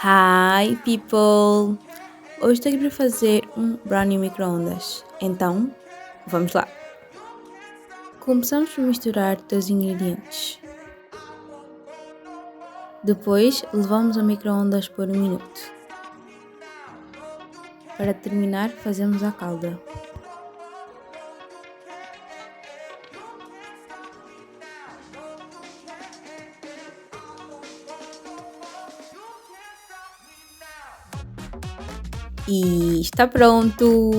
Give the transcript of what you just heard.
Hi people! Hoje estou aqui para fazer um brownie micro-ondas, então vamos lá! Começamos por misturar todos os ingredientes. Depois levamos ao micro-ondas por 1 minuto. Para terminar fazemos a calda. E está pronto!